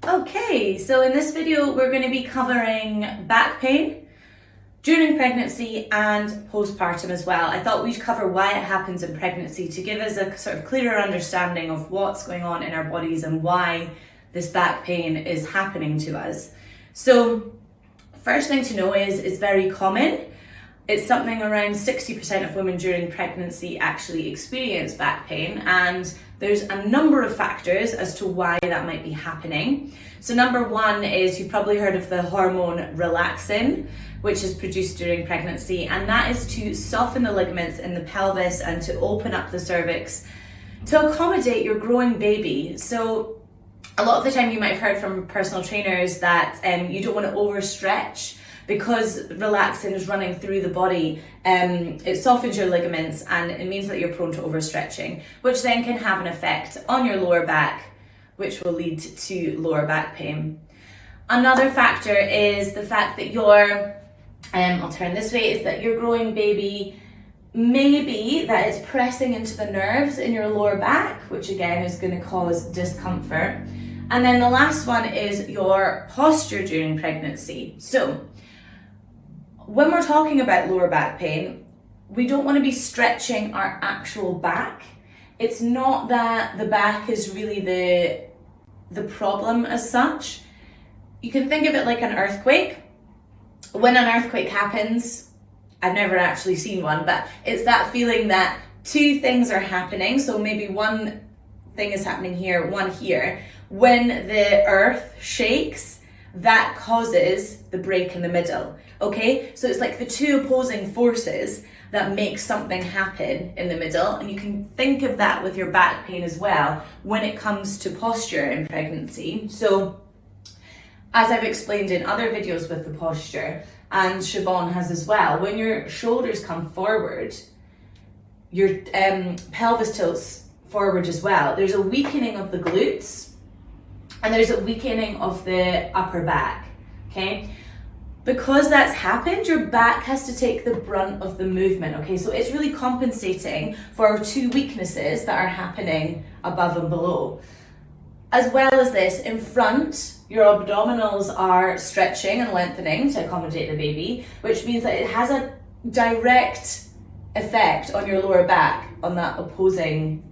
Okay, so in this video we're going to be covering back pain during pregnancy and postpartum as well. I thought we'd cover why it happens in pregnancy to give us a sort of clearer understanding of what's going on in our bodies and why this back pain is happening to us. So first thing to know is it's very common. It's something around 60% of women during pregnancy actually experience back pain, and there's a number of factors as to why that might be happening. So number one is, you've probably heard of the hormone relaxin, which is produced during pregnancy, and that is to soften the ligaments in the pelvis and to open up the cervix to accommodate your growing baby. So a lot of the time you might have heard from personal trainers that you don't want to overstretch, because relaxin is running through the body. It softens your ligaments and it means that you're prone to overstretching, which then can have an effect on your lower back, which will lead to lower back pain. Another factor is the fact that I'll turn this way, is that your growing baby, maybe that it's pressing into the nerves in your lower back, which again is going to cause discomfort. And then the last one is your posture during pregnancy. So when we're talking about lower back pain, we don't want to be stretching our actual back. It's not that the back is really the problem as such. You can think of it like an earthquake. When an earthquake happens, I've never actually seen one, but it's that feeling that two things are happening. So maybe one thing is happening here, one here. When the earth shakes, that causes the break in the middle. Okay, so it's like the two opposing forces that make something happen in the middle, and you can think of that with your back pain as well when it comes to posture in pregnancy. So as I've explained in other videos with the posture, and Siobhan has as well, when your shoulders come forward, your pelvis tilts forward as well. There's a weakening of the glutes and there's a weakening of the upper back, okay? Because that's happened, your back has to take the brunt of the movement, okay? So it's really compensating for two weaknesses that are happening above and below. As well as this, in front, your abdominals are stretching and lengthening to accommodate the baby, which means that it has a direct effect on your lower back, on that opposing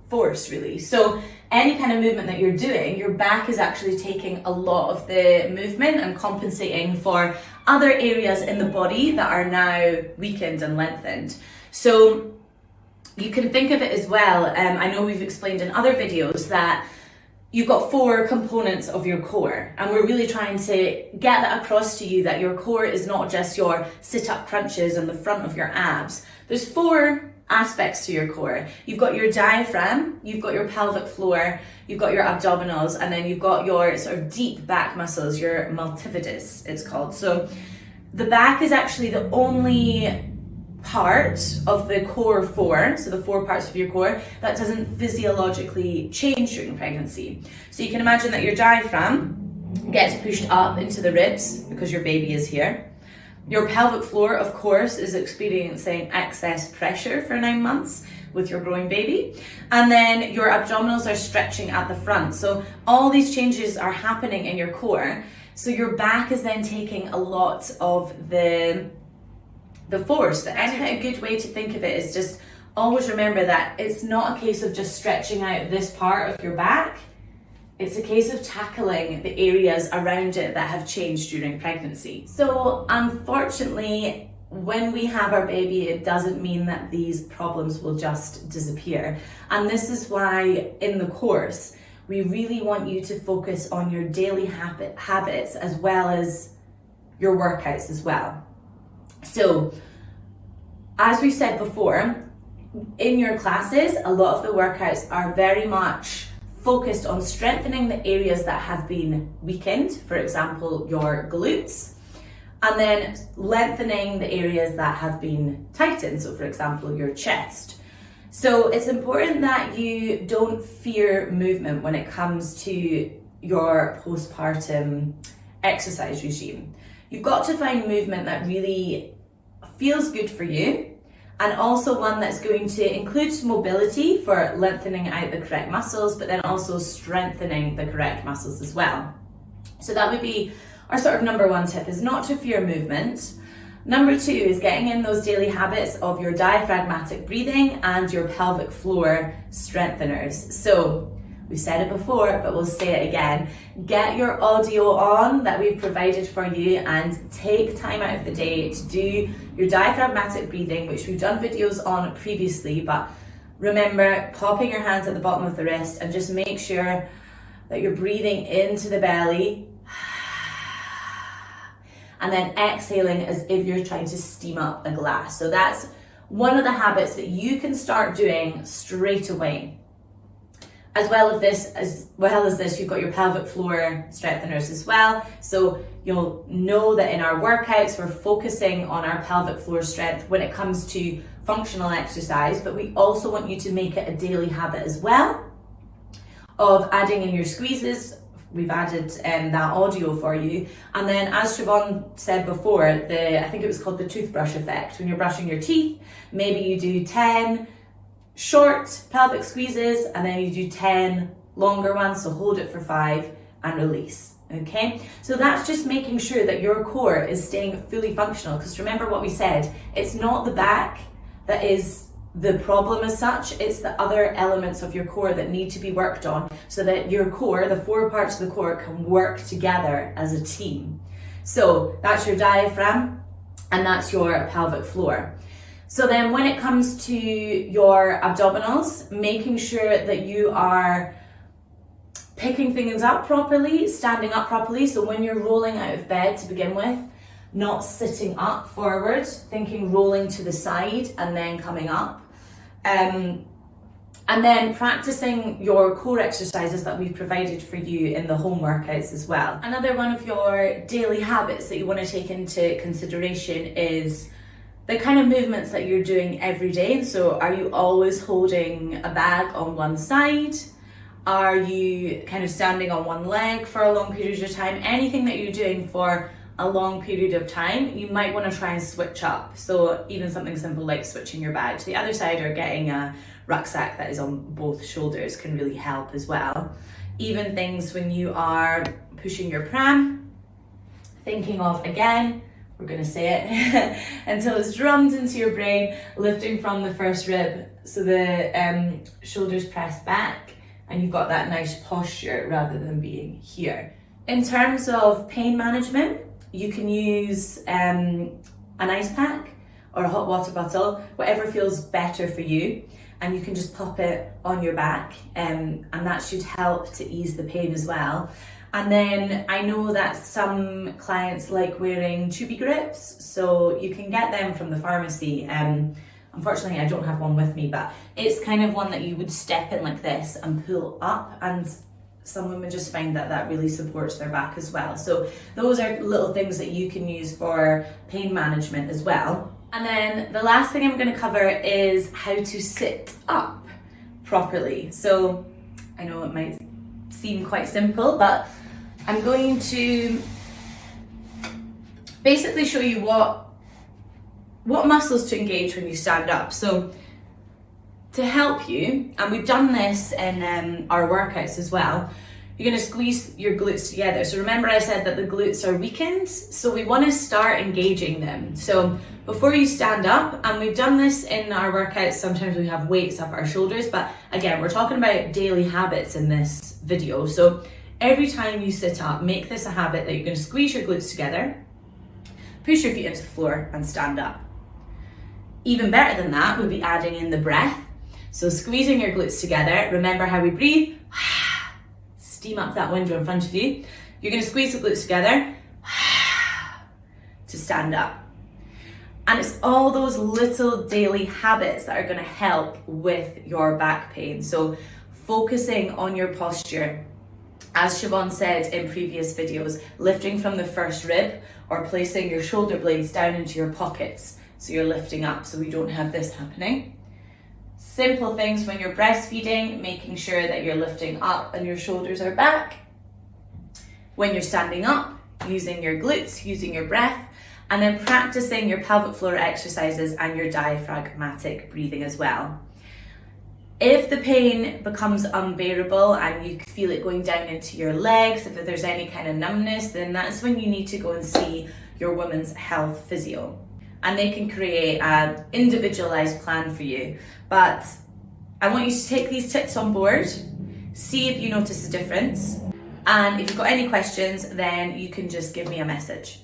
force, really. So any kind of movement that you're doing, your back is actually taking a lot of the movement and compensating for other areas in the body that are now weakened and lengthened. So you can think of it as well, I know we've explained in other videos that you've got four components of your core, and we're really trying to get that across to you, that your core is not just your sit-up crunches and the front of your abs. There's four aspects to your core. You've got your diaphragm, you've got your pelvic floor, you've got your abdominals, and then you've got your sort of deep back muscles, your multifidus it's called. So the back is actually the only part of the core four, so the four parts of your core, that doesn't physiologically change during pregnancy. So you can imagine that your diaphragm gets pushed up into the ribs because your baby is here. Your pelvic floor, of course, is experiencing excess pressure for 9 months with your growing baby. And then your abdominals are stretching at the front. So all these changes are happening in your core. So your back is then taking a lot of the force, the energy. A good way to think of it is just always remember that it's not a case of just stretching out this part of your back. It's a case of tackling the areas around it that have changed during pregnancy. So unfortunately, when we have our baby, it doesn't mean that these problems will just disappear. And this is why in the course, we really want you to focus on your daily habits as well as your workouts as well. So as we said before, in your classes, a lot of the workouts are very much focused on strengthening the areas that have been weakened, for example, your glutes, and then lengthening the areas that have been tightened, so for example, your chest. So it's important that you don't fear movement when it comes to your postpartum exercise regime. You've got to find movement that really feels good for you and also one that's going to include mobility for lengthening out the correct muscles, but then also strengthening the correct muscles as well. So that would be our sort of number one tip, is not to fear movement. Number two is getting in those daily habits of your diaphragmatic breathing and your pelvic floor strengtheners. So we've said it before, but we'll say it again. Get your audio on that we've provided for you and take time out of the day to do your diaphragmatic breathing, which we've done videos on previously, but remember popping your hands at the bottom of the wrist and just make sure that you're breathing into the belly and then exhaling as if you're trying to steam up a glass. So that's one of the habits that you can start doing straight away. As well as this, you've got your pelvic floor strengtheners as well. So you'll know that in our workouts, we're focusing on our pelvic floor strength when it comes to functional exercise, but we also want you to make it a daily habit as well of adding in your squeezes. We've added that audio for you. And then, as Siobhan said before, I think it was called the toothbrush effect. When you're brushing your teeth, maybe you do 10 short pelvic squeezes and then you do 10 longer ones. So hold it for 5 and release. Okay, so that's just making sure that your core is staying fully functional, because remember what we said, it's not the back that is the problem as such, it's the other elements of your core that need to be worked on so that your core, the 4 parts of the core, can work together as a team. So that's your diaphragm and that's your pelvic floor. So then when it comes to your abdominals, making sure that you are picking things up properly, standing up properly. So when you're rolling out of bed to begin with, not sitting up forward, thinking rolling to the side and then coming up. And then practicing your core exercises that we've provided for you in the home workouts as well. Another one of your daily habits that you want to take into consideration is the kind of movements that you're doing every day. So are you always holding a bag on one side? Are you kind of standing on one leg for a long period of time? Anything that you're doing for a long period of time, you might want to try and switch up. So even something simple like switching your bag to the other side or getting a rucksack that is on both shoulders can really help as well. Even things when you are pushing your pram, thinking of, again, we're going to say it until it's drummed into your brain, lifting from the first rib so the shoulders press back and you've got that nice posture rather than being here. In terms of pain management, you can use an ice pack or a hot water bottle, whatever feels better for you, and you can just pop it on your back and that should help to ease the pain as well. And then I know that some clients like wearing tubey grips, so you can get them from the pharmacy. Unfortunately, I don't have one with me, but it's kind of one that you would step in like this and pull up, and some women just find that that really supports their back as well. So those are little things that you can use for pain management as well. And then the last thing I'm going to cover is how to sit up properly. So I know it might seem quite simple, but I'm going to basically show you what muscles to engage when you stand up. So to help you, and we've done this in our workouts as well, you're going to squeeze your glutes together. So remember I said that the glutes are weakened, so we want to start engaging them. So before you stand up, and we've done this in our workouts, sometimes we have weights up our shoulders, but again, we're talking about daily habits in this video. So every time you sit up, make this a habit that you're going to squeeze your glutes together, push your feet into the floor and stand up. Even better than that would be adding in the breath. So squeezing your glutes together, remember how we breathe, steam up that window in front of you. You're going to squeeze the glutes together to stand up. And it's all those little daily habits that are going to help with your back pain. So focusing on your posture, as Siobhan said in previous videos, lifting from the first rib or placing your shoulder blades down into your pockets so you're lifting up so we don't have this happening. Simple things when you're breastfeeding, making sure that you're lifting up and your shoulders are back. When you're standing up, using your glutes, using your breath. and then practicing your pelvic floor exercises and your diaphragmatic breathing as well. If the pain becomes unbearable and you feel it going down into your legs, if there's any kind of numbness, then that's when you need to go and see your women's health physio. And they can create an individualized plan for you. But I want you to take these tips on board, see if you notice a difference. And if you've got any questions, then you can just give me a message.